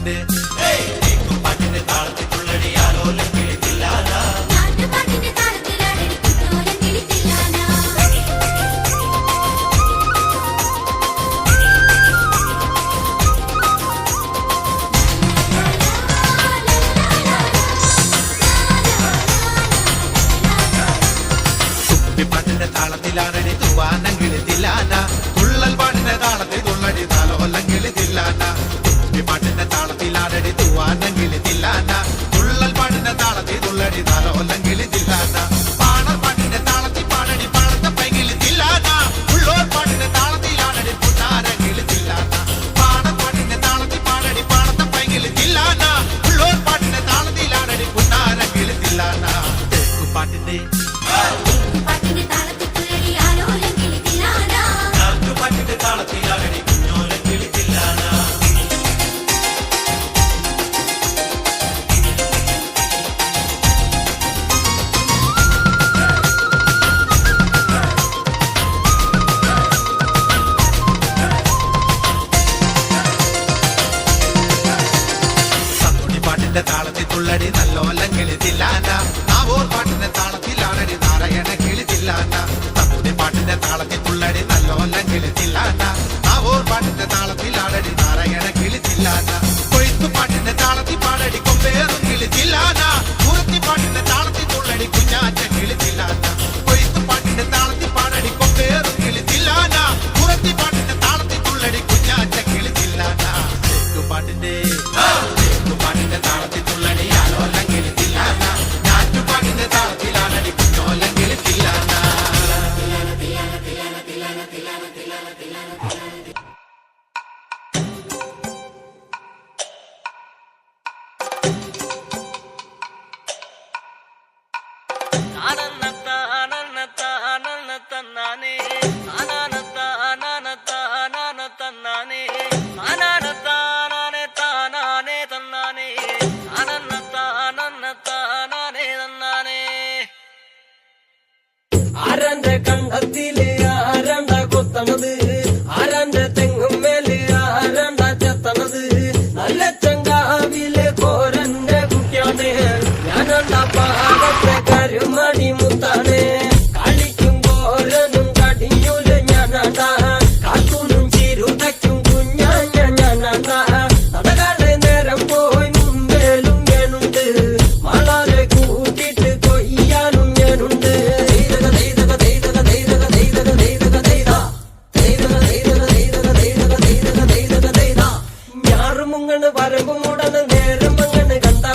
പാട്ടിന്റെ പാട്ടിന്റെ താളത്തിൽ തുള്ളടി ആലോലം കിളിത്തില്ലാനാ പാട്ടിന്റെ താളത്തിലാണടി തൂവാനം കിളിത്തില്ലാന തുള്ളൽ പാട്ടിന്റെ താളത്തിൽ തുള്ളടി താലോലം കിളിത്തില്ലാന പാട്ടിന്റെ താളത്തിലാണടി തൂവാനം കിളിത്തില്ലാന തുള്ളൽ പാട്ടിന്റെ താളത്തിൽ തുള്ളടി താലോലം കിളിത്തില്ലാന പാണർ പാട്ടിന്റെ താളത്തിൽ പാടടി പഴത്ത പൈകിളിത്തില്ലാന ഉള്ളോർ പാട്ടിന്റെ താളത്തിലാണടി പുന്നാരം കിളിത്തില്ലാന പാണർ പാട്ടിന്റെ താളത്തിൽ പാടടി പഴത്ത പൈകിളിത്തില്ലാന ഉള്ളോർ പാട്ടിന്റെ താളത്തിലാണടി പുന്നാരം കിളിത്തില്ലാന പാട്ടിന്റെ പാട്ടിന്റെ താളത്തിലാണടി കുഞ്ഞോലം കിളിത്തില്ലാന പാട്ടിന്റെ താളത്തിൽ തുള്ളടി നല്ലോലം കിളിത്തില്ലാന നാവോർ പാട്ടിന്റെ താളത്തിലാണടി നാരായണ കിളിത്തില്ലാന തപ്പുടി പാട്ടിന്റെ താളത്തിൽ തുള്ളടി നല്ലോലം കിളിത്തില്ലാന നാവോർ പാട്ടിന്റെ താളത്തിലാണടി നാരായണ കിളിത്തില്ലാന കൊയ്ത്തു പാട്ടിന്റെ താളത്തിൽ പാടടി കൊമ്പേറും കിളിത്തില്ലാന കുറത്തി പാട്ടിന്റെ താളത്തിൽ തുള്ളടി കുഞ്ഞാറ്റ കിളിത്തില്ലാന കൊയ്ത്തു പാട്ടിന്റെ താളത്തിൽ പാടടി കൊമ്പേറും കിളിത്തില്ലാന കുറത്തി പാട്ടിന്റെ താളത്തിൽ തുള്ളടി കുഞ്ഞാറ്റ കിളിത്തില്ലാന പാട്ടിന്റെ പാട്ടിന്റെ താളത്തിൽ തുള്ളടി ആലോലം കിളിത്തില്ലാന ഞാറ്റുപാട്ടിന്റെ താളത്തിലാണടി കുഞ്ഞോലം കിളിത്തില്ലാന ആരാന്റെ കണ്ടത്തില് ആരാണ്ട കൊത്തണത് ആരാന്റെ തെങ്ങും മേല് ആരാണ്ട ചെത്തണത് നല്ല ചങ്കാവിലെ കോരന്റെ കുട്ടിയാണ് ഞാനണ്ട പാടത്തെ കരുമണി മുത്താണ് കളിക്കും കോരനും കടിയൂല് ഞാനണ്ട കാത്തൂനും ചിരുതയ്ക്കും കുഞ്ഞാഞ്ഞ ഞാനണ്ട നടകാടെ നേരം പോയി മുമ്പേലും ഞാനുണ്ട് മളരെ കൂട്ടിട്ട് കൊയ്യാനും ഞാനുണ്ട് ഞാറുമുങ്ങണ് വരമ്പും ഉടന് നേരം അങ്ങനെ കണ്ട